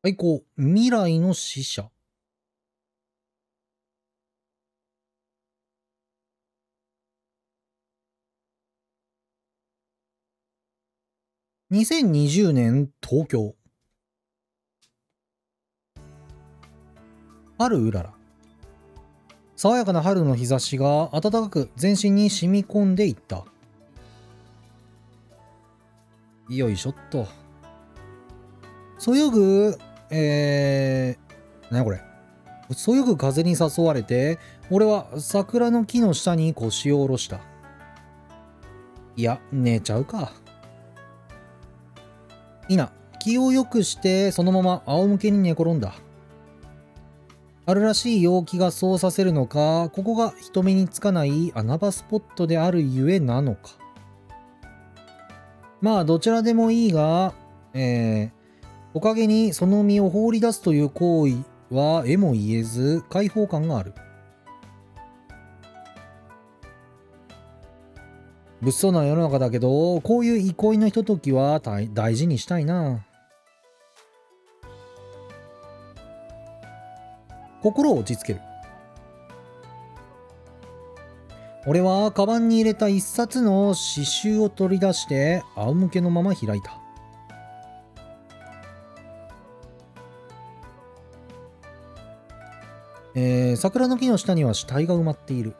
はいこう、未来の使者。2020年東京。春うらら。爽やかな春の日差しが暖かく全身に染み込んでいった。よいしょっと。そよぐ、なにこれ。そよぐ風に誘われて、俺は桜の木の下に腰を下ろした。いや、寝ちゃうか。いな、気を良くしてそのまま仰向けに寝転んだ。春らしい陽気がそうさせるのか、ここが人目につかない穴場スポットであるゆえなのか。まあ、どちらでもいいが、おかげにその身を放り出すという行為はえも言えず開放感がある。物騒な世の中だけど、こういう憩いのひとときは大事にしたいな。心を落ち着ける。俺はカバンに入れた一冊の詩集を取り出して仰向けのまま開いた。桜の木の下には死体が埋まっている。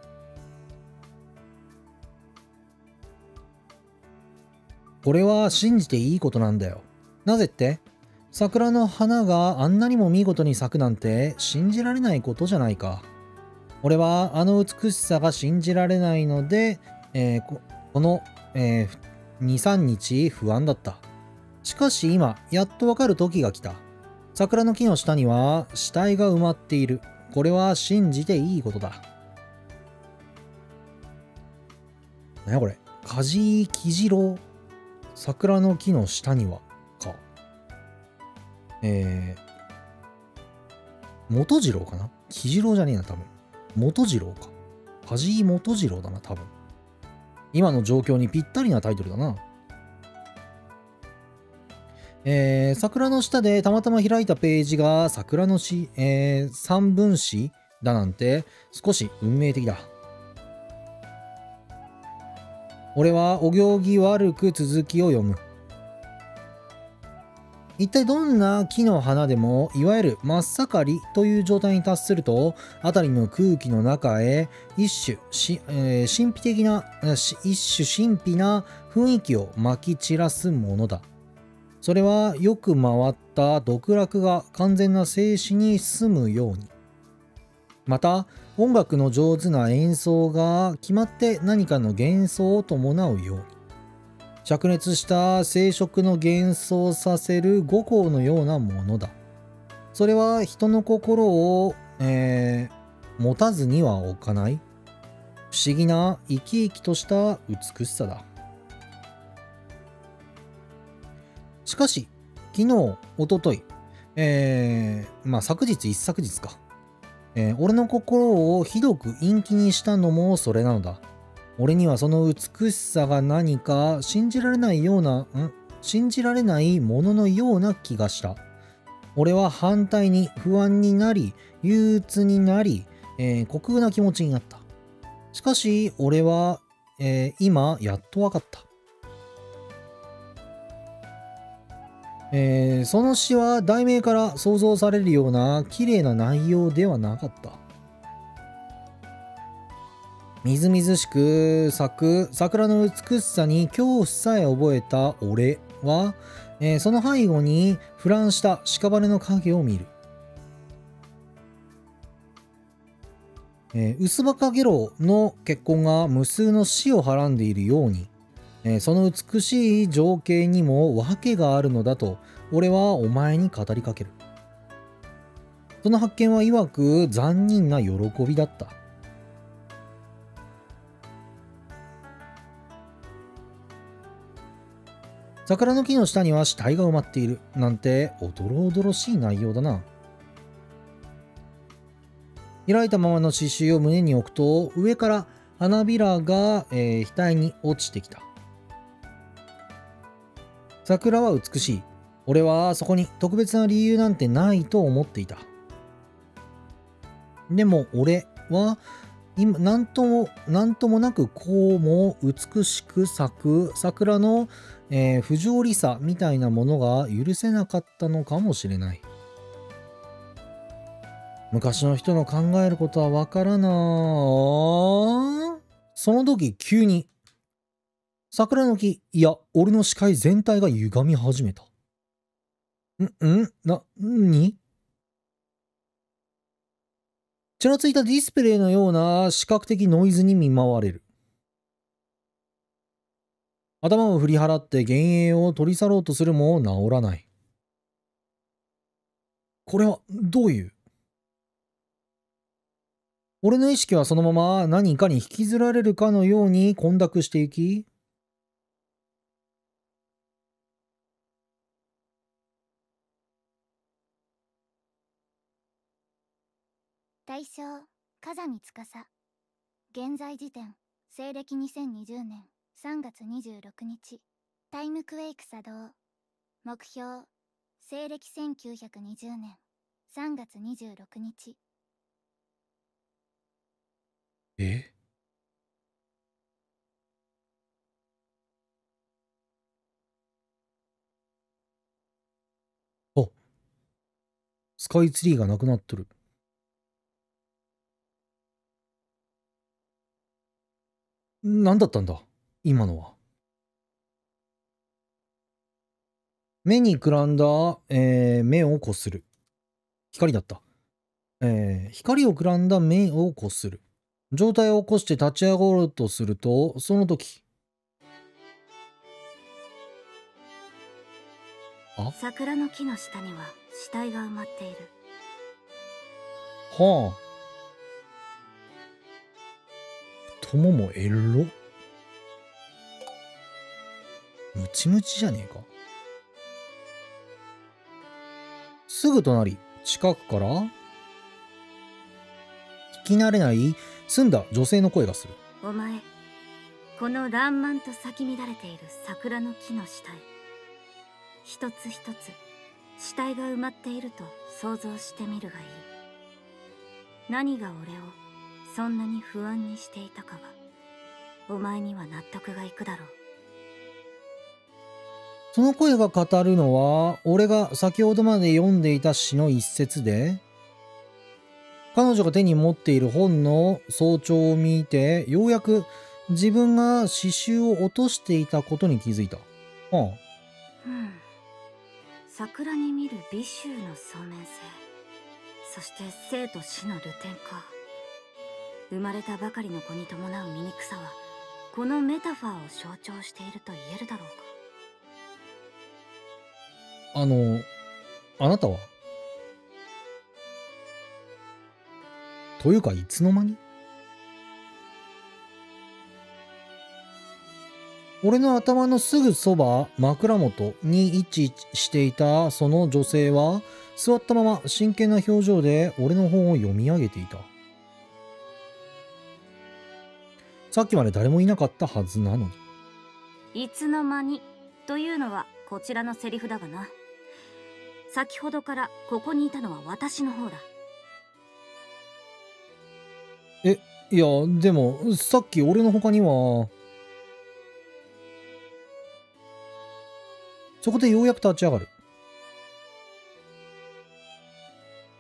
これは信じていいことなんだよ。なぜって、桜の花があんなにも見事に咲くなんて信じられないことじゃないか。俺はあの美しさが信じられないので、この、2、3日不安だった。しかし今、やっとわかる時が来た。桜の木の下には死体が埋まっている。これは信じていいことだ。なやこれ。梶井喜次郎。桜の木の下には、か。元次郎かな。喜次郎じゃねえな、多分。元次郎か。梶井元次郎だな、多分。今の状況にぴったりなタイトルだな。桜の下でたまたま開いたページが桜の詩、三分詩だなんて少し運命的だ。俺はお行儀悪く続きを読む。一体どんな木の花でもいわゆる真っ盛りという状態に達すると辺りの空気の中へ一種神秘的な一種神秘な雰囲気をまき散らすものだ。それはよく回った独楽が完全な静止に進むように。また音楽の上手な演奏が決まって何かの幻想を伴うように。灼熱した生殖の幻想させる五行のようなものだ。それは人の心を、持たずには置かない不思議な生き生きとした美しさだ。しかし昨日おととい昨日一昨日か、俺の心をひどく陰気にしたのもそれなのだ。俺にはその美しさが何か信じられないもののような気がした。俺は反対に不安になり、憂鬱になり、虚空な気持ちになった。しかし俺は、今やっとわかった。その詩は題名から想像されるような綺麗な内容ではなかった。みずみずしく咲く桜の美しさに恐怖さえ覚えた俺は、その背後に腐乱した屍の影を見る。薄葉かげろうの血痕が無数の死をはらんでいるように、その美しい情景にも訳があるのだと俺はお前に語りかける。その発見は曰く残忍な喜びだった。桜の木の下には死体が埋まっているなんておどろおどろしい内容だな。開いたままの刺繍を胸に置くと上から花びらが、額に落ちてきた。桜は美しい。俺はそこに特別な理由なんてないと思っていた。でも俺は今なんともなくこうも美しく咲く桜の、不条理さみたいなものが許せなかったのかもしれない。昔の人の考えることはわからな。その時急に桜の木、いや俺の視界全体が歪み始めた。にちらついたディスプレイのような視覚的ノイズに見舞われる。頭を振り払って幻影を取り去ろうとするも治らない。これはどういう？俺の意識はそのまま何かに引きずられるかのように混濁していき、大正風見司現在時点西暦2020年3月26日タイムクエイク作動目標西暦1920年3月26日。あ、スカイツリーがなくなっとる。何だったんだ今のは。目にくらんだ、目をこする。光だった。光をくらんだ目をこする。状態を起こして立ち上がろうとすると、その時。桜の木の下には死体が埋まっている。はあ。太ももエロ。ムチムチじゃねえか。すぐ隣、近くから聞き慣れない澄んだ女性の声がする。お前、この爛漫と咲き乱れている桜の木の死体、一つ一つ死体が埋まっていると想像してみるがいい。何が俺をそんなに不安にしていたかがお前には納得がいくだろう。その声が語るのは、俺が先ほどまで読んでいた詩の一節で、彼女が手に持っている本の早朝を見て、ようやく自分が詩集を落としていたことに気づいた。桜に見る美醜の聡明性、そして生と死の流転か。生まれたばかりの子に伴う醜さは、このメタファーを象徴していると言えるだろうか。あなたはというか、いつの間に？俺の頭のすぐそば、枕元に位置していたその女性は、座ったまま真剣な表情で俺の本を読み上げていた。さっきまで誰もいなかったはずなのに。いつの間にというのはこちらのセリフだがな。先ほどからここにいたのは私の方だ。いや、でも、さっき俺の他には。そこでようやく立ち上がる。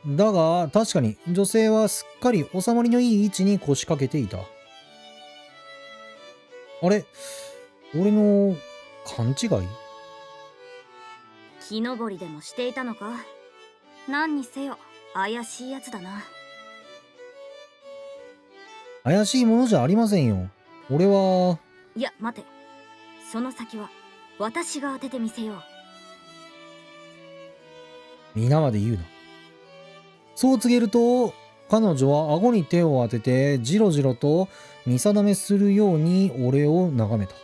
だが、確かに女性はすっかり収まりのいい位置に腰掛けていた。あれ？俺の勘違い？木登りでもしていたのか？何にせよ怪しいやつだな。怪しいものじゃありませんよ。俺は。いや待て、その先は私が当ててみせよう。皆まで言うな。そう告げると、彼女は顎に手を当ててじろじろと見定めするように俺を眺めた。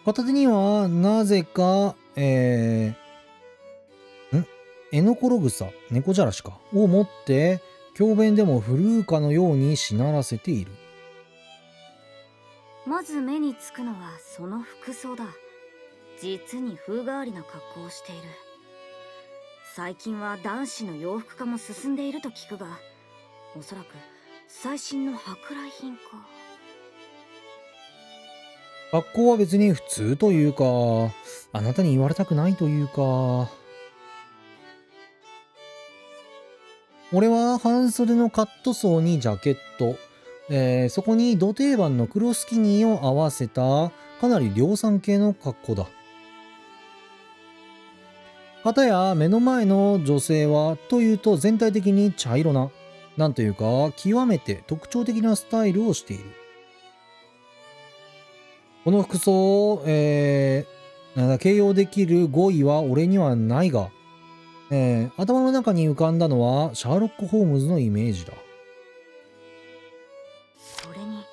片手にはなぜかエノコログサ、猫じゃらしかを持って教鞭でも振るうかのようにしならせている。まず目につくのはその服装だ。実に風変わりな格好をしている。最近は男子の洋服化も進んでいると聞くが、おそらく最新の舶来品か。格好は別に普通というか、あなたに言われたくないというか。俺は半袖のカットソーにジャケット、そこにド定番の黒スキニーを合わせたかなり量産系の格好だ。かたや目の前の女性はというと全体的に茶色な、なんというか極めて特徴的なスタイルをしている。この服装を、形容できる語彙は俺にはないが、頭の中に浮かんだのはシャーロック・ホームズのイメージだ。それに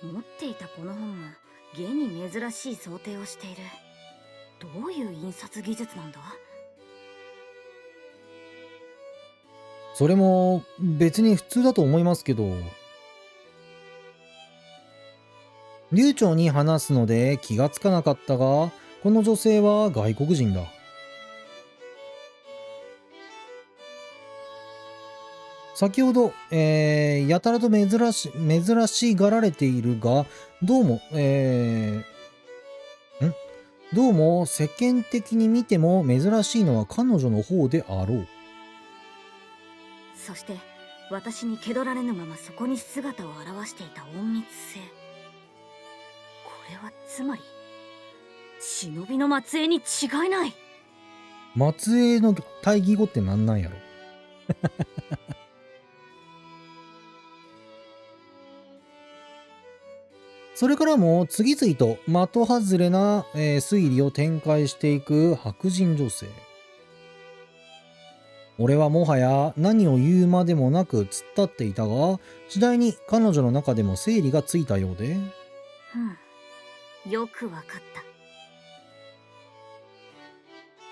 持っていたこの本も現に珍しい想定をしている。どういう印刷技術なんだ？それも別に普通だと思いますけど、流暢に話すので気がつかなかったが、この女性は外国人だ。先ほど、やたらと珍しがられているが、どうも、どうも世間的に見ても珍しいのは彼女の方であろう。そして私に気取られぬままそこに姿を現していた隠密性。これはつまり忍びの末裔に違いない。末裔の対義語ってなんなんやろ。それからも次々と的外れな、推理を展開していく白人女性。俺はもはや何を言うまでもなく突っ立っていたが、次第に彼女の中でも整理がついたようで。よくわかった。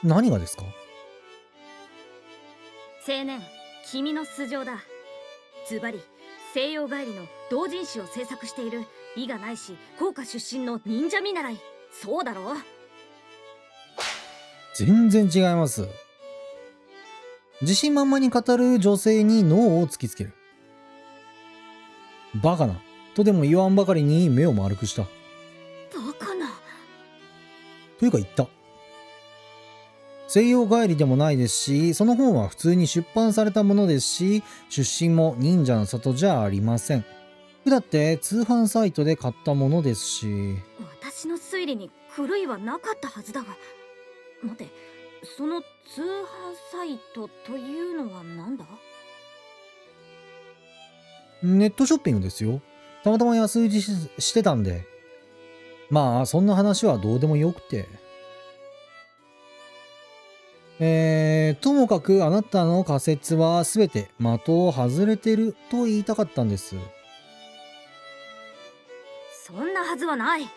何がですか？青年、君の素性だ。ズバリ西洋帰りの同人誌を制作している伊賀ないし甲賀出身の忍者見習い。そうだろう？全然違います。自信満々に語る女性に脳を突きつける。バカなとでも言わんばかりに目を丸くした。バカなというか言った。西洋帰りでもないですし、その本は普通に出版されたものですし、出身も忍者の里じゃありません。だって通販サイトで買ったものですし。私の推理に狂いはなかったはずだが、待て、その通販サイトというのは何だ？ネットショッピングですよ。たまたま安売りしてたんで。まあそんな話はどうでもよくて。ともかくあなたの仮説は全て的を外れてると言いたかったんです。そんなはずはない。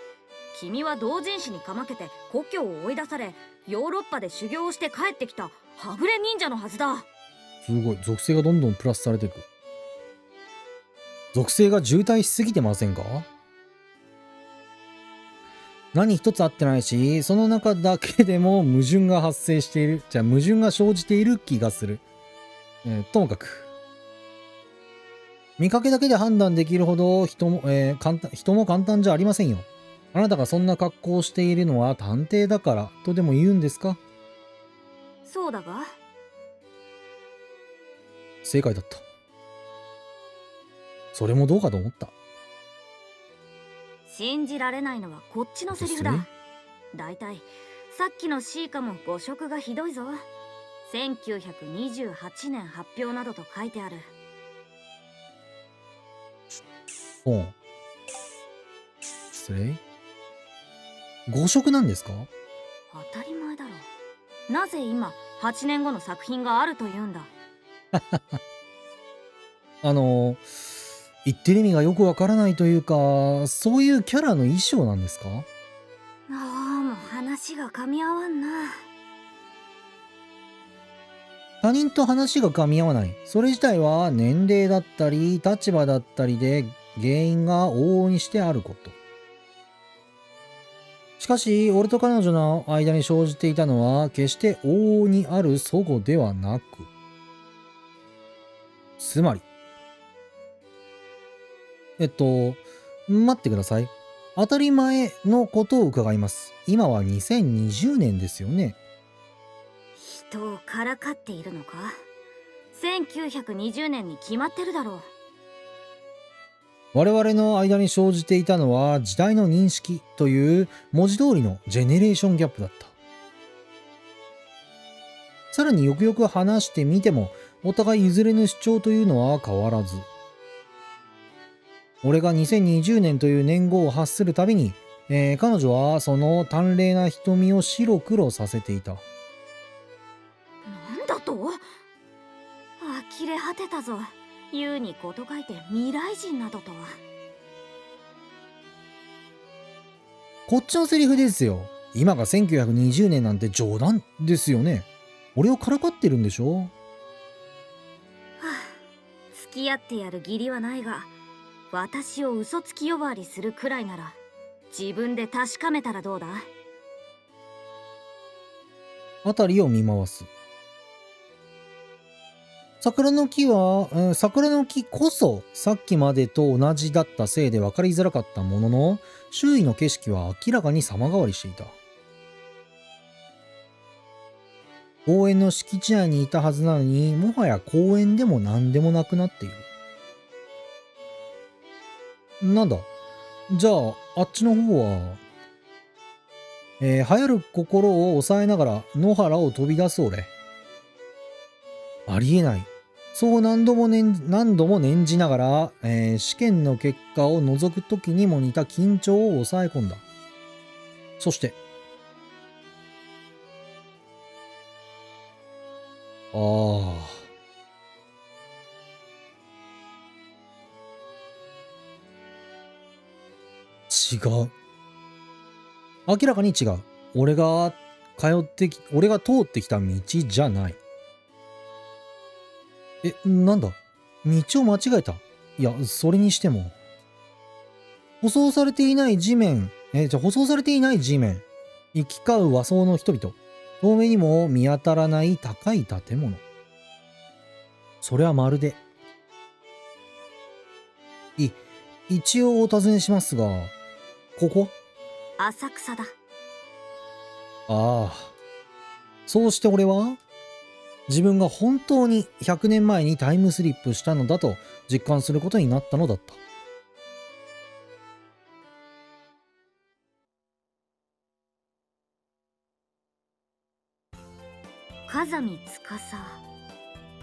君は同人誌にかまけて故郷を追い出され、ヨーロッパで修行をして帰ってきたはぐれ忍者のはずだ。すごい、属性がどんどんプラスされていく。属性が渋滞しすぎてませんか？何一つ合ってないし、その中だけでも矛盾が発生している。矛盾が生じている気がする。ともかく。見かけだけで判断できるほど人も簡単じゃありませんよ。あなたがそんな格好をしているのは探偵だからとでも言うんですか？そうだが。正解だった。それもどうかと思った。信じられないのはこっちのセリフだ。だいたいさっきのシーカも誤植がひどいぞ。1928年発表などと書いてある。おう。失礼。誤植なんですか？当たり前だろ。なぜ今8年後の作品があるというんだ。言ってる意味がよくわからないというか、そういうキャラの衣装なんですか？もう話が噛み合わんな。他人と話が噛み合わない。それ自体は年齢だったり立場だったりで原因が往々にしてあること。しかし俺と彼女の間に生じていたのは決して往々にある齟齬ではなく、つまり待ってください。当たり前のことを伺います。今は2020年ですよね。人をからかっているのか。1920年に決まってるだろう。我々の間に生じていたのは時代の認識という文字通りのジェネレーションギャップだった。さらによくよく話してみても、お互い譲れぬ主張というのは変わらず。俺が2020年という年号を発するたびに、彼女はその淡麗な瞳を白黒させていた。なんだと？呆れ果てたぞ。優にこと書いて未来人などとは。こっちのセリフですよ。今が1920年なんて冗談ですよね。俺をからかってるんでしょ？はあ、付き合ってやる義理はないが、私を嘘つき呼ばわりするくらいなら自分で確かめたらどうだ？辺りを見回す。桜の木は、桜の木こそさっきまでと同じだったせいで分かりづらかったものの、周囲の景色は明らかに様変わりしていた。公園の敷地内にいたはずなのに、もはや公園でも何でもなくなっている。なんだ、じゃああっちの方は、流行る心を抑えながら野原を飛び出す俺。ありえない。そう何度も念じながら、試験の結果を覗く時にも似た緊張を抑え込んだ。そして、ああ。違う。明らかに違う。俺が通ってきた道じゃない。なんだ、道を間違えた。いや、それにしても。舗装されていない地面。舗装されていない地面。行き交う和装の人々。遠目にも見当たらない高い建物。それはまるで。一応お尋ねしますが、ここは？浅草だ。ああ。そうして俺は自分が本当に100年前にタイムスリップしたのだと実感することになったのだった。風見司。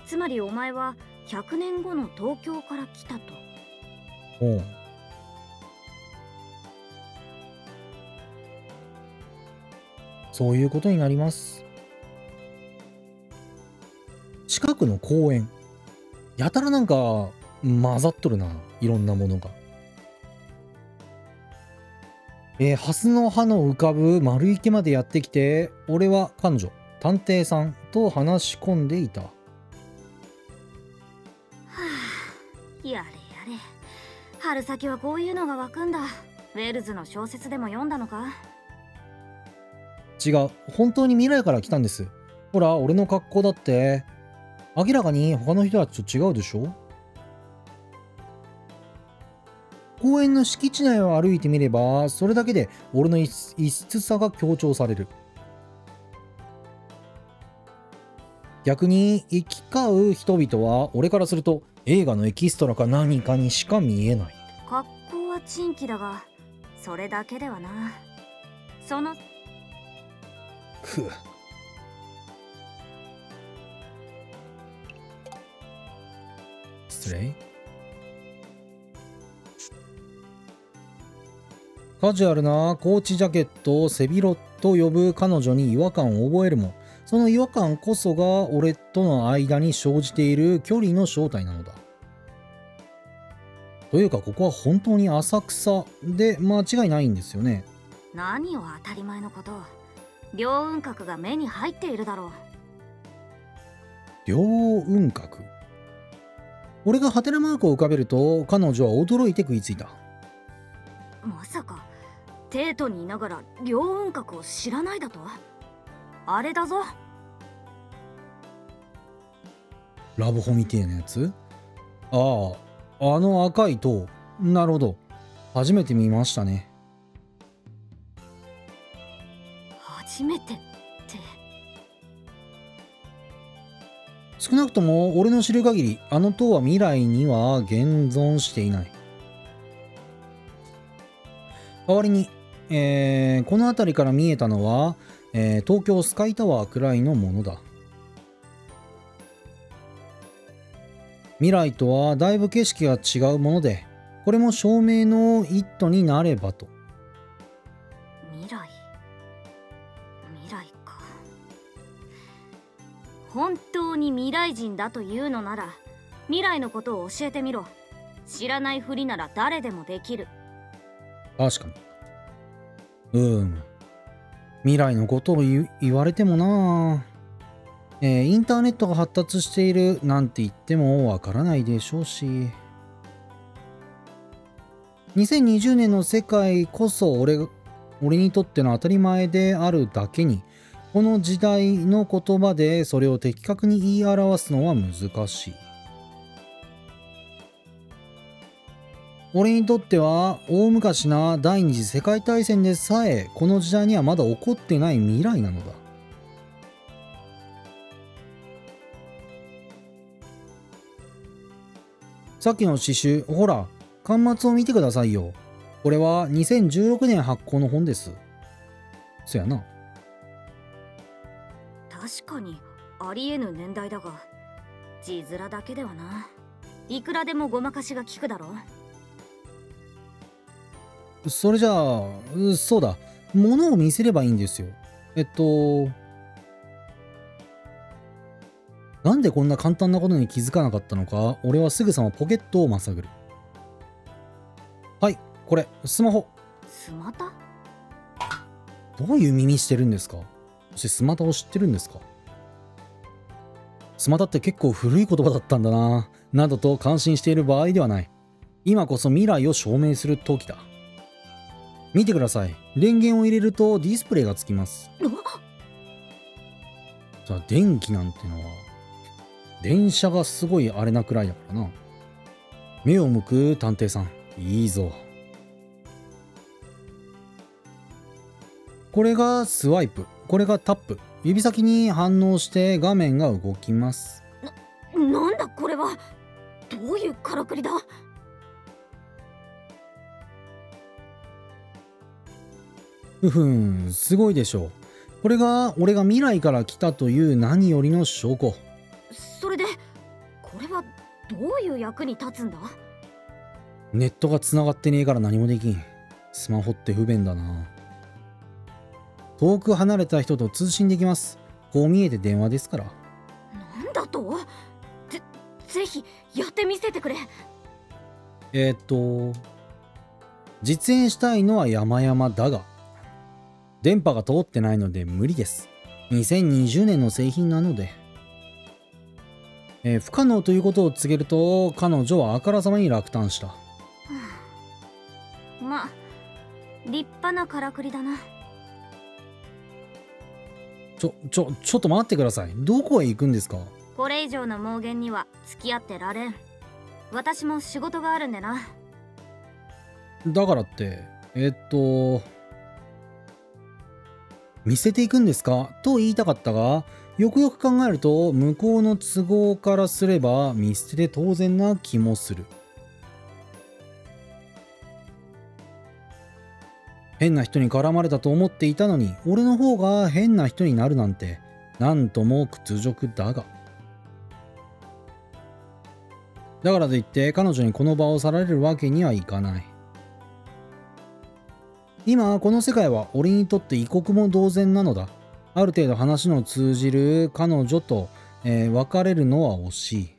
つまりお前は100年後の東京から来たと。おう。そういうことになります。近くの公園。やたらなんか混ざっとるな。いろんなものが。ハスの葉の浮かぶ丸池までやってきて、俺は彼女、探偵さんと話し込んでいた。はあ、やれやれ。春先はこういうのが湧くんだ。ウェルズの小説でも読んだのか？違う。本当に未来から来たんです。ほら、俺の格好だって、明らかに他の人たちと違うでしょ？公園の敷地内を歩いてみれば、それだけで俺の異質さが強調される。逆に行き交う人々は、俺からすると映画のエキストラか何かにしか見えない。格好は珍奇だが、それだけではな。その失礼。カジュアルなコーチジャケットを背広と呼ぶ彼女に違和感を覚えるも、その違和感こそが俺との間に生じている距離の正体なのだ。というか、ここは本当に浅草で間違いないんですよね。何を当たり前のことを。両雲閣が目に入っているだろう。両雲閣。俺がハテナマークを浮かべると、彼女は驚いて食いついた。まさか帝都にいながら凌雲閣を知らないだと？あれだぞ。ラブホみてえなやつ？ああ、あの赤い塔。なるほど。初めて見ましたね。初めてって。少なくとも俺の知る限り、あの塔は未来には現存していない。代わりに、この辺りから見えたのは、東京スカイタワーくらいのものだ。未来とはだいぶ景色が違うもので、これも証明の一途になればと。未来か。本当に未来人だというのなら、未来のことを教えてみろ。知らないふりなら誰でもできる。確かに。未来のことを言われてもな。インターネットが発達しているなんて言ってもわからないでしょうし。2020年の世界こそ俺にとっての当たり前であるだけに、この時代の言葉でそれを的確に言い表すのは難しい。俺にとっては大昔な第二次世界大戦でさえこの時代にはまだ起こってない未来なのだ。さっきの詩集、ほら、巻末を見てくださいよ。これは2016年発行の本です。そやな。確かにありえぬ年代だが、字面だけではな。いくらでもごまかしが効くだろう。それじゃあ、そうだ。物を見せればいいんですよ。なんでこんな簡単なことに気づかなかったのか、俺はすぐさまポケットをまさぐる。はい、これ、スマホ。スマタ？どういう耳してるんですか？そしてスマタを知ってるんですか？スマタって結構古い言葉だったんだな、などと感心している場合ではない。今こそ未来を証明する時だ。見てください。電源を入れるとディスプレイがつきます。さあ、電気なんてのは、電車がすごいあれなくらいだからな。目を向く探偵さん、いいぞ。これがスワイプ、これがタップ。指先に反応して画面が動きます。なんだこれは。どういうからくりだ。すごいでしょう。これが俺が未来から来たという何よりの証拠。それでこれはどういう役に立つんだ？ネットが繋がってねえから何もできん。スマホって不便だな。遠く離れた人と通信できます。こう見えて電話ですから。なんだと？ぜひやってみせてくれ。実演したいのは山々だが、電波が通ってないので無理です。2020年の製品なので。不可能ということを告げると、彼女はあからさまに落胆した。まあ、立派なからくりだな。ちょっと待ってください。どこへ行くんですか？これ以上の妄言には付き合ってられん。私も仕事があるんでな。だからって、見せていくんですかと言いたかったが、よくよく考えると向こうの都合からすれば見捨てで当然な気もする。変な人に絡まれたと思っていたのに、俺の方が変な人になるなんて、なんとも屈辱だが。だからといって彼女にこの場を去られるわけにはいかない。今この世界は俺にとって異国も同然なのだ。ある程度話の通じる彼女と、別れるのは惜しい。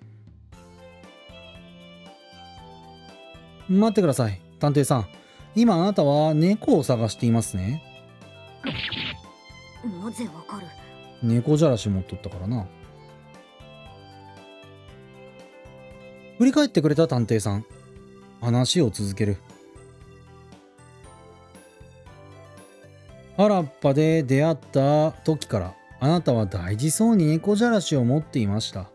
待ってください、探偵さん。今あなたは猫を探していますね。なぜわかる？猫じゃらし持っとったからな。振り返ってくれた探偵さん。話を続ける。原っぱで出会った時からあなたは大事そうに猫じゃらしを持っていました。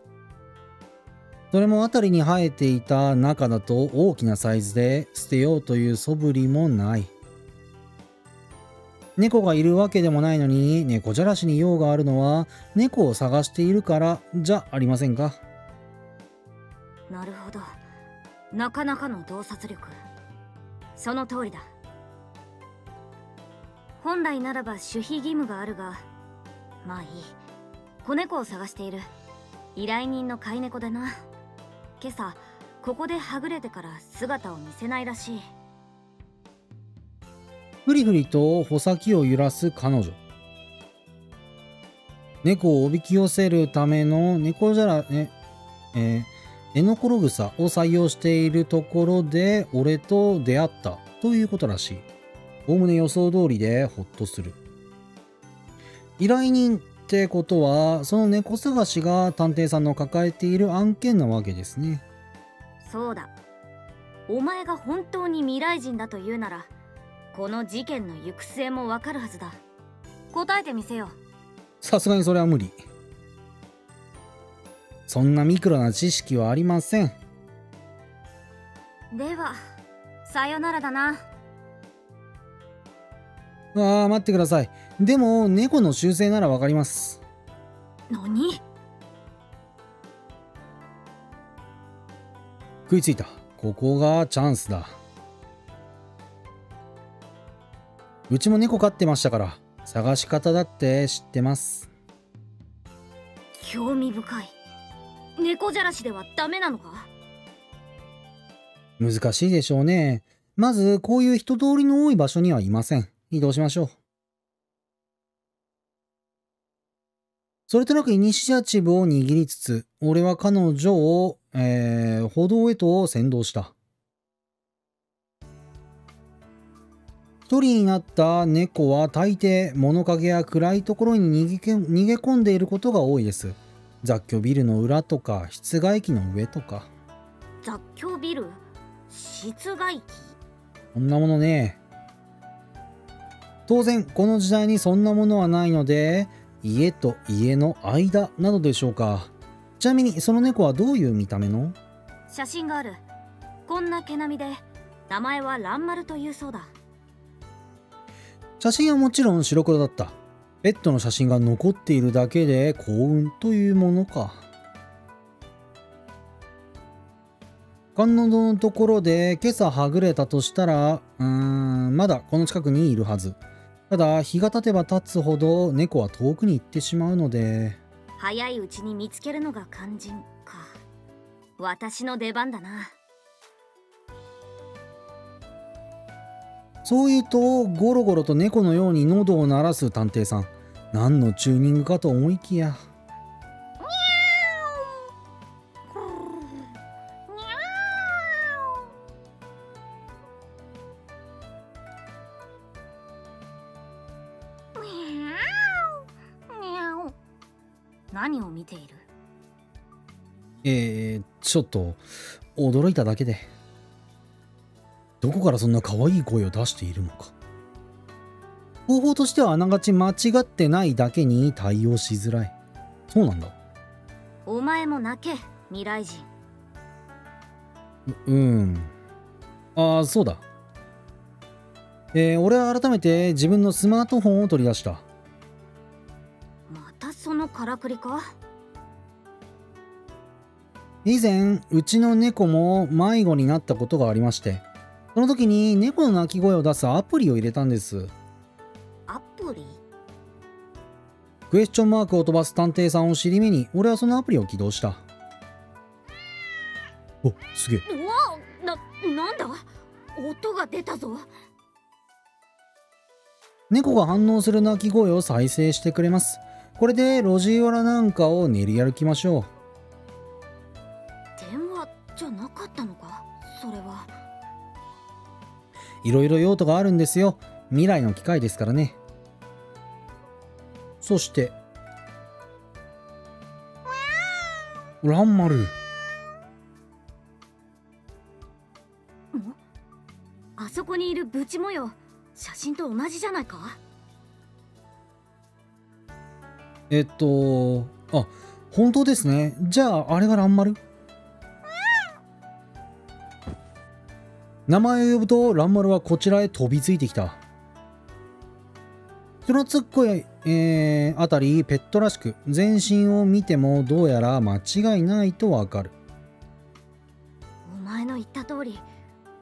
それも辺りに生えていた中だと大きなサイズで捨てようという素振りもない。猫がいるわけでもないのに猫じゃらしに用があるのは猫を探しているからじゃありませんか。なるほど。なかなかの洞察力。その通りだ。本来ならば守秘義務があるが、まあいい。子猫を探している依頼人の飼い猫でな。今朝ここではぐれてから姿を見せないらしい。ふりふりと穂先を揺らす彼女。猫をおびき寄せるための猫じゃら、エノコログサを採用しているところで俺と出会ったということらしい。おおむね予想通りでほっとする。依頼人ってことはその猫探しが探偵さんの抱えている案件なわけですね。そうだ。お前が本当に未来人だというならこの事件の行く末もわかるはずだ。答えてみせよ。さすがにそれは無理。そんなミクロな知識はありません。ではさよならだな。ああ、待ってください。でも猫の習性ならわかります。何？食いついた。ここがチャンスだ。うちも猫飼ってましたから探し方だって知ってます。興味深い。猫じゃらしではダメなのか？難しいでしょうね。まずこういう人通りの多い場所にはいません。移動しましょう。それとなくイニシアチブを握りつつ俺は彼女を、歩道へと先導した。一人になった猫は大抵物陰や暗いところに逃げ込んでいることが多いです。雑居ビルの裏とか室外機の上とか。雑居ビル？室外機？そんなものね。当然この時代にそんなものはないので家と家の間などでしょうか。ちなみにその猫はどういう見た目の？写真がある。こんな毛並みで名前は蘭丸というそうだ。写真はもちろん白黒だった。ペットの写真が残っているだけで幸運というものか。観音堂のところで今朝はぐれたとしたらまだこの近くにいるはず。ただ日が経てば経つほど猫は遠くに行ってしまうので。早いうちに見つけるのが肝心か。私の出番だな。そう言うとゴロゴロと猫のように喉を鳴らす探偵さん。何のチューニングかと思いきや。何を見ている？ちょっと驚いただけで。どこからそんな可愛い声を出しているのか。方法としてはあながち間違ってないだけに対応しづらい。そうなんだ。お前も泣け、未来人。ああ、そうだ。俺は改めて自分のスマートフォンを取り出した。またそのからくりか？以前うちの猫も迷子になったことがありまして、その時に猫の鳴き声を出すアプリを入れたんです。アプリ？クエスチョンマークを飛ばす探偵さんを尻目に俺はそのアプリを起動した。お、すげえ。うわ、なんだ？音が出たぞ。猫が反応する鳴き声を再生してくれます。これで路地裏なんかを練り歩きましょう。電話じゃなかったのか？それは。いろいろ用途があるんですよ。未来の機械ですからね。そしてランマル。あそこにいるブチ模様、写真と同じじゃないか？あ、本当ですね。じゃあ、あれが蘭丸？名前を呼ぶと、蘭丸はこちらへ飛びついてきた。人懐っこい、あたり、ペットらしく、全身を見てもどうやら間違いないとわかる。お前の言った通り、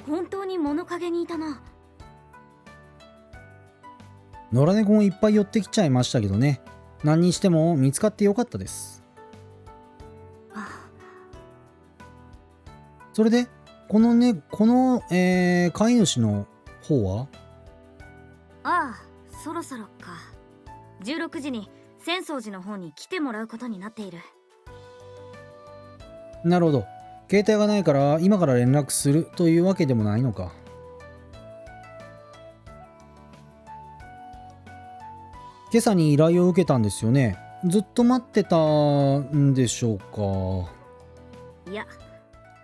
本当に物陰にいたな。野良猫もいっぱい寄ってきちゃいましたけどね。何にしても見つかってよかったです。それで、このね、飼い主の方は？ああ、そろそろか。16時に浅草寺の方に来てもらうことになっている。なるほど。携帯がないから今から連絡するというわけでもないのか。今朝に依頼を受けたんですよね。ずっと待ってたんでしょうか。いや、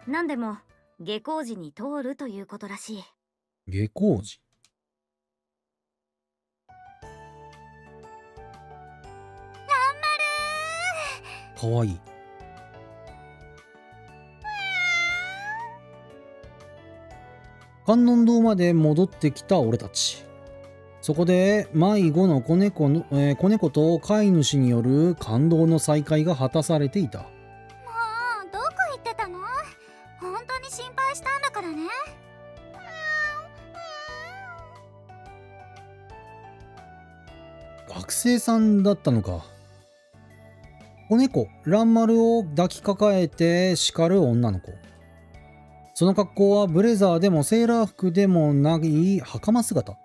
何でも下校時に通るということらしい。下校時？かわいい。観音堂まで戻ってきた俺たち。そこで迷子の子猫と飼い主による感動の再会が果たされていた。もうどこ行ってたの？本当に心配したんだからね。学生さんだったのか。子猫蘭丸を抱きかかえて叱る女の子。その格好はブレザーでもセーラー服でもない袴姿。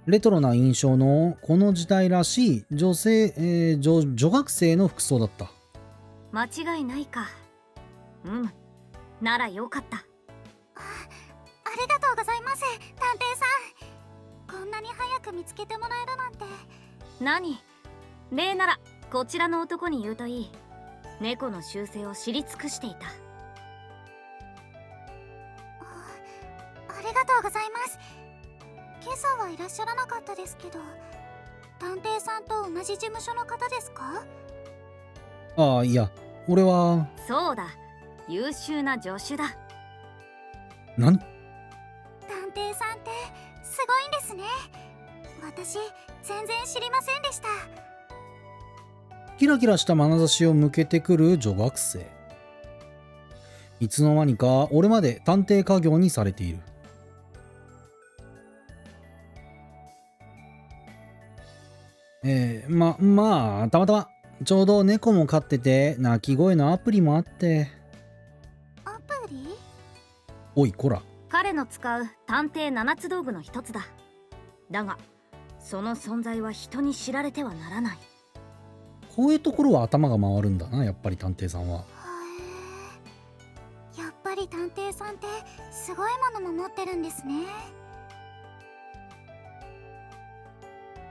レトロな印象のこの時代らしい女学生の服装だった。間違いないか。ならよかった。ありがとうございます、探偵さん。こんなに早く見つけてもらえるなんて。何？礼ならこちらの男に言うといい。猫の習性を知り尽くしていた。ありがとうございます。今朝はいらっしゃらなかったですけど、探偵さんと同じ事務所の方ですか？ああ、いや、俺は。そうだ、優秀な助手だ。何？探偵さんってすごいんですね。私全然知りませんでした。キラキラした眼差しを向けてくる女学生。いつの間にか俺まで探偵家業にされている。まあたまたまちょうど猫も飼ってて鳴き声のアプリもあって。アプリ？おいこら。彼の使う探偵七つ道具の一つだ。だがその存在は人に知られてはならない。こういうところは頭が回るんだな、やっぱり探偵さんは。へえ、やっぱり探偵さんってすごいものも持ってるんですね。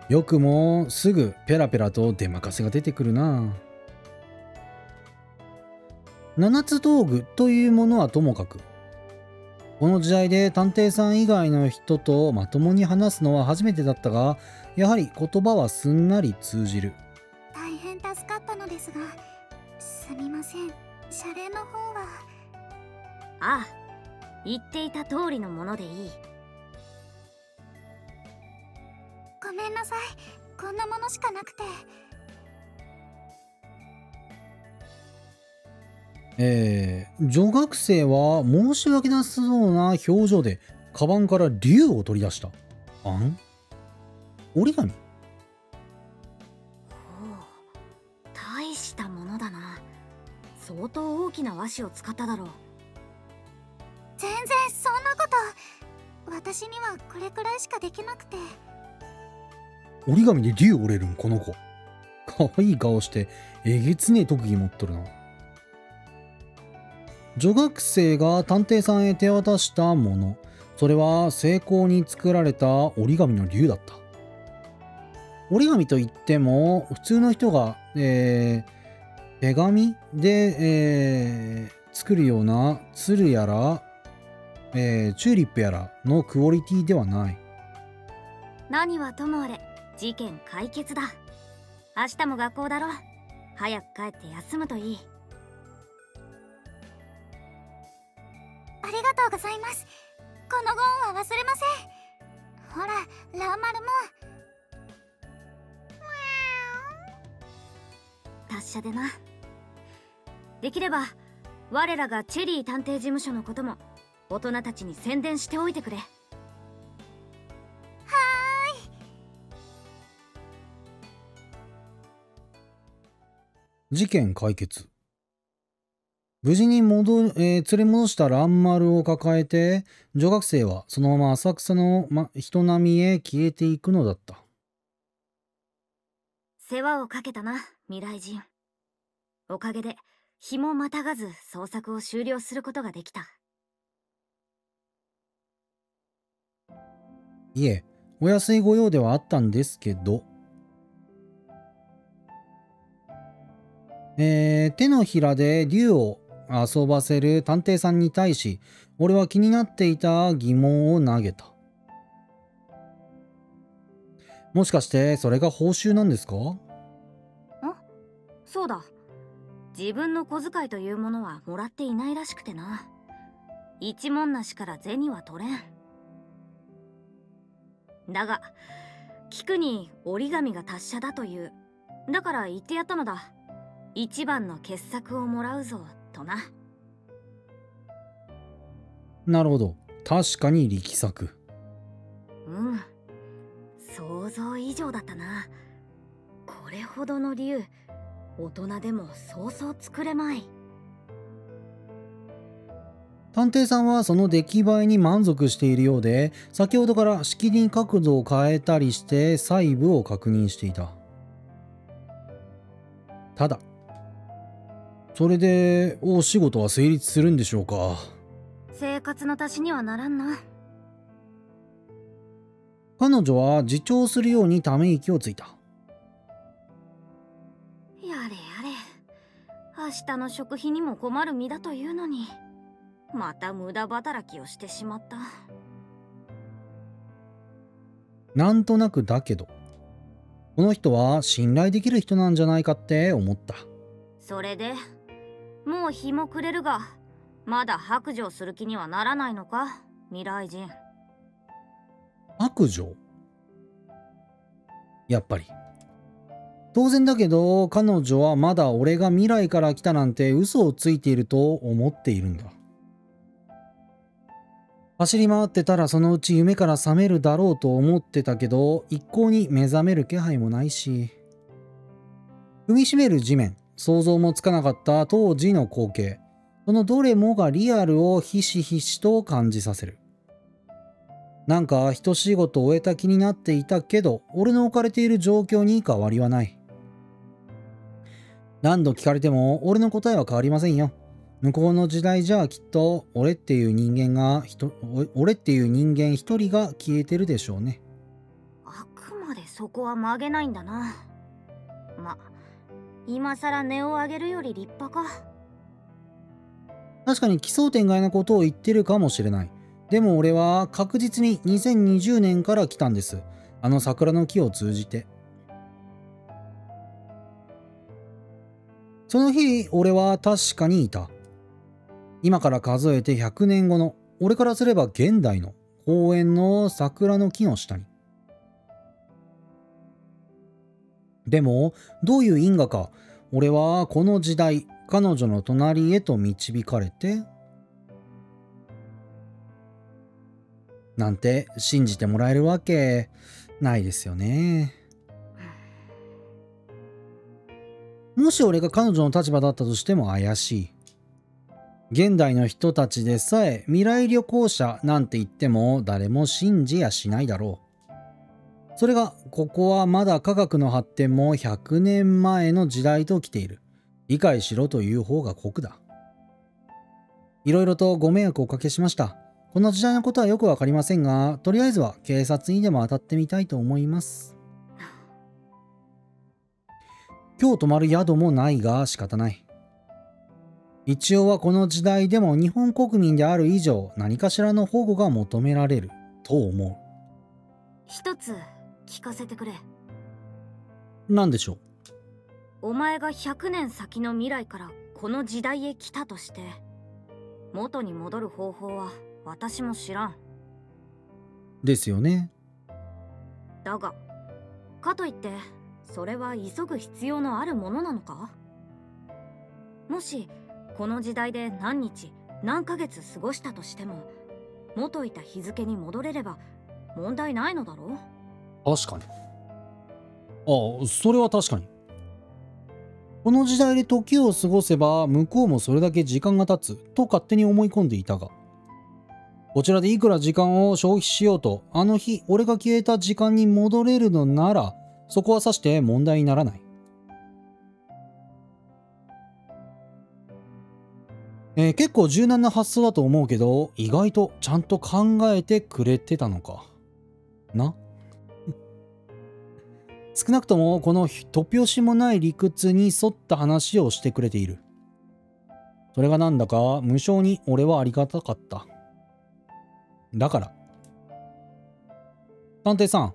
よくもすぐペラペラと出任せが出てくるな。七つ道具というものはともかく、この時代で探偵さん以外の人とまともに話すのは初めてだったが、やはり言葉はすんなり通じる。大変助かったのですが、すみません、謝礼の方は。ああ、言っていた通りのものでいい。ごめんなさい、こんなものしかなくて。女学生は申し訳なさそうな表情でカバンから竜を取り出した。折り紙？大したものだな。相当大きな和紙を使っただろう。全然そんなこと。私にはこれくらいしかできなくて。折り紙で竜折れるんこの子。かわいい顔してえげつねえ特技持っとるな。女学生が探偵さんへ手渡したもの、それは精巧に作られた折り紙の竜だった。折り紙といっても普通の人が、手紙で、作るような鶴やら、チューリップやらのクオリティではない。何はともあれ事件解決だ。明日も学校だろ。早く帰って休むといい。ありがとうございます。このご恩は忘れません。ほら、ランマルも。達者でな。できれば我らがチェリー探偵事務所のことも大人たちに宣伝しておいてくれ。事件解決。無事に連れ戻した蘭丸を抱えて、女学生はそのまま浅草の、人波へ消えていくのだった。世話をかけたな、未来人。おかげで日もまたがず捜索を終了することができた。いえ、お安い御用ではあったんですけど、手のひらで竜を遊ばせる探偵さんに対し、俺は気になっていた疑問を投げた。もしかしてそれが報酬なんですか？そうだ。自分の小遣いというものはもらっていないらしくてな。一文なしから銭は取れん。だが聞くに折り紙が達者だという。だから言ってやったのだ。一番の傑作をもらうぞとな。なるほど。確かに力作。想像以上だったな。これほどの竜、大人でもそうそう作れまい。探偵さんはその出来栄えに満足しているようで、先ほどからしきりに角度を変えたりして細部を確認していた。ただ、それでお仕事は成立するんでしょうか？生活の足しにはならんな。彼女は自重するようにため息をついた。やれやれ、明日の食費にも困る身だというのに、また無駄働きをしてしまった。なんとなくだけど、この人は信頼できる人なんじゃないかって思った。それでもう日も暮れるが、まだ白状する気にはならないのか、未来人。白状？やっぱり。当然だけど、彼女はまだ俺が未来から来たなんて嘘をついていると思っているんだ。走り回ってたらそのうち夢から覚めるだろうと思ってたけど、一向に目覚める気配もないし。踏みしめる地面、想像もつかなかった当時の光景。そのどれもがリアルをひしひしと感じさせる。なんか一仕事終えた気になっていたけど、俺の置かれている状況に変わりはない。何度聞かれても俺の答えは変わりませんよ。向こうの時代じゃきっと俺っていう人間一人が消えてるでしょうね。あくまでそこは曲げないんだな。今さら値を上げるより立派か。確かに奇想天外なことを言ってるかもしれない。でも俺は確実に2020年から来たんです。あの桜の木を通じて。その日、俺は確かにいた。今から数えて100年後の、俺からすれば現代の公園の桜の木の下に。でも、どういう因果か、俺はこの時代、彼女の隣へと導かれて、なんて信じてもらえるわけないですよね。もし俺が彼女の立場だったとしても怪しい。現代の人たちでさえ未来旅行者なんて言っても誰も信じやしないだろう。それがここはまだ科学の発展も100年前の時代と来ている。理解しろという方が酷だ。いろいろとご迷惑をおかけしました。この時代のことはよくわかりませんが、とりあえずは警察にでも当たってみたいと思います。今日泊まる宿もないが仕方ない。一応はこの時代でも日本国民である以上何かしらの保護が求められると思う。一つ聞かせてくれ。何でしょう？お前が100年先の未来からこの時代へ来たとして、元に戻る方法は私も知らん。ですよね。だがかといってそれは急ぐ必要のあるものなのか？もしこの時代で何日何ヶ月過ごしたとしても、元いた日付に戻れれば問題ないのだろう？確かに。ああ、それは確かに。この時代で時を過ごせば向こうもそれだけ時間が経つと勝手に思い込んでいたが、こちらでいくら時間を消費しようと、あの日俺が消えた時間に戻れるのなら、そこはさして問題にならない。結構柔軟な発想だと思うけど、意外とちゃんと考えてくれてたのかな。少なくともこの突拍子もない理屈に沿った話をしてくれている。それがなんだか無性に俺はありがたかった。だから探偵さん、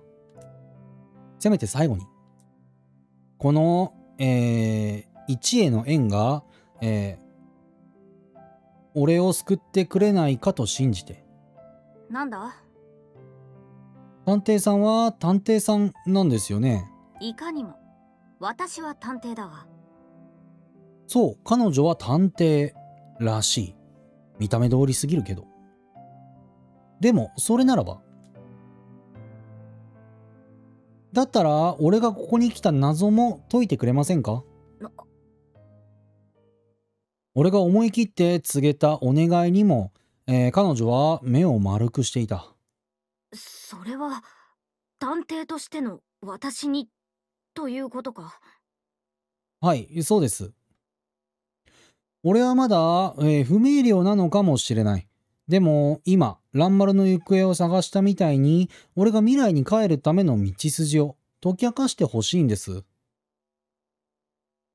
せめて最後にこの一への縁が、俺を救ってくれないかと信じて。なんだ？探偵さんは探偵さんなんですよね。いかにも。私は探偵だが。そう、彼女は探偵らしい。見た目通りすぎるけど。でもそれならば、だったら俺がここに来た謎も解いてくれませんか？俺が思い切って告げたお願いにも、彼女は目を丸くしていた。それは探偵としての私にということか？はい、そうです。俺はまだ、不明瞭なのかもしれない。でも今蘭丸の行方を探したみたいに、俺が未来に帰るための道筋を解き明かしてほしいんです。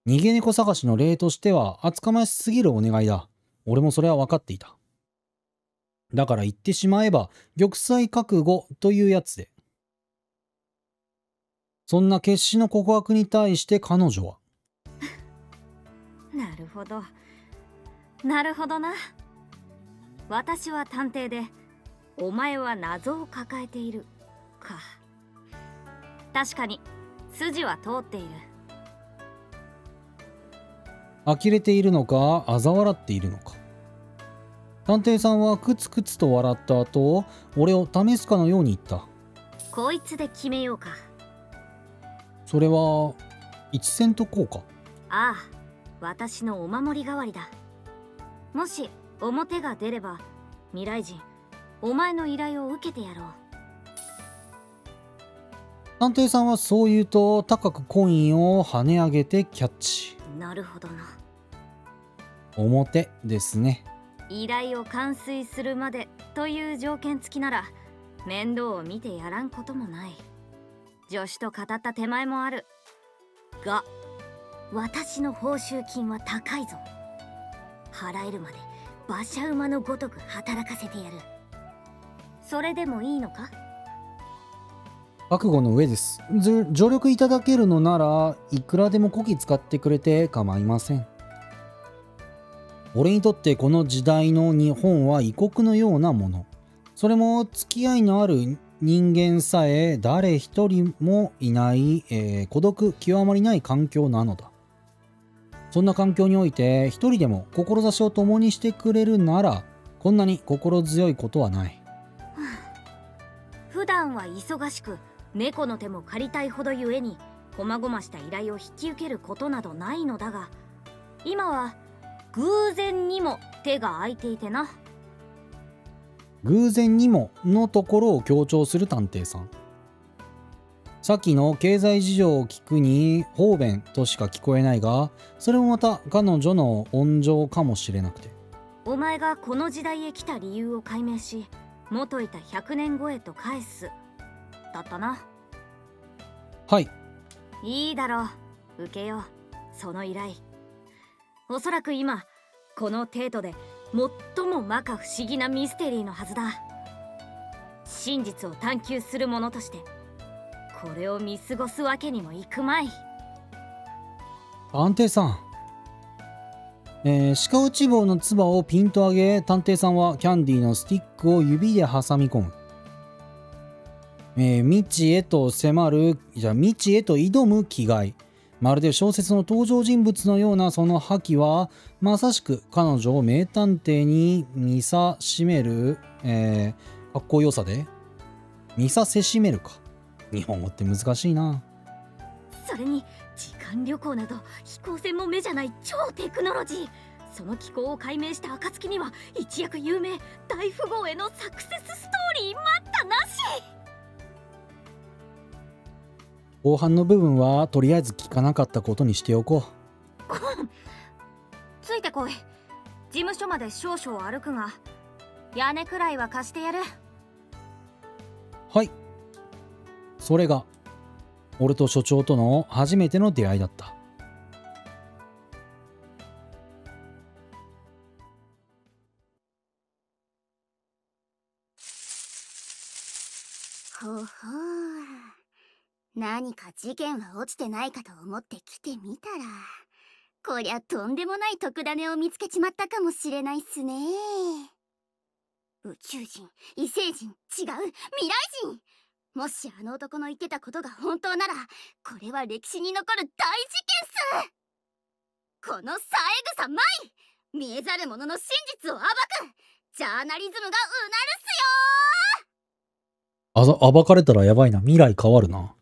逃げ猫探しの例としては厚かましすぎるお願いだ。俺もそれは分かっていた。だから言ってしまえば玉砕覚悟というやつで。そんな決死の告白に対して彼女はなるほどなるほどな。私は探偵でお前は謎を抱えているか。確かに筋は通っている。呆れているのか嘲笑っているのか。探偵さんはクツクツと笑った後、俺を試すかのように言った。こいつで決めようか。それは一線とこうか。ああ、私のお守り代わりだ。もし表が出れば未来人、お前の依頼を受けてやろう。探偵さんはそう言うと高くコインを跳ね上げてキャッチ。なるほどな。表ですね。依頼を完遂するまでという条件付きなら面倒を見てやらんこともない。助手と語った手前もあるが、私の報酬金は高いぞ。払えるまで馬車馬のごとく働かせてやる。それでもいいのか？覚悟の上です。助力いただけるのならいくらでもこき使ってくれて構いません。俺にとってこの時代の日本は異国のようなもの。それも付き合いのある人間さえ誰一人もいない、孤独極まりない環境なのだ。そんな環境において一人でも志を共にしてくれるなら、こんなに心強いことはない。普段は忙しく猫の手も借りたいほどゆえに細々した依頼を引き受けることなどないのだが、今は偶然にも手が空いていてな。偶然にものところを強調する探偵さん。さっきの経済事情を聞くに方便としか聞こえないが、それもまた彼女の温情かもしれなくて。お前がこの時代へ来た理由を解明し元いた100年後へと返すだったな。はい。いいだろう、受けようその依頼。おそらく今この程度で最も摩訶不思議なミステリーのはずだ。真実を探求する者としてこれを見過ごすわけにもいくまい。探偵さん。鹿落ち棒の唾をピンと上げ、探偵さんはキャンディーのスティックを指で挟み込む。未知へと挑む気概。まるで小説の登場人物のようなその覇気は、まさしく彼女を名探偵に見さしめる、かっこよさで見させしめるか。日本語って難しいな。それに時間旅行など飛行船も目じゃない超テクノロジー。その機構を解明した暁には一躍有名大富豪へのサクセスストーリー待ったなし。後半の部分はとりあえず聞かなかったことにしておこう。ついてこい。事務所まで少々歩くが屋根くらいは貸してやる。はい。それが俺と所長との初めての出会いだった。ほほう、何か事件は落ちてないかと思って来てみたら、こりゃとんでもない特ダネを見つけちまったかもしれないっすね。宇宙人、異星人、違う未来人。もしあの男の言ってたことが本当なら、これは歴史に残る大事件っす。この三枝舞、見えざる者の真実を暴くジャーナリズムがうなるっすよ。暴かれたらやばいな。未来変わるな。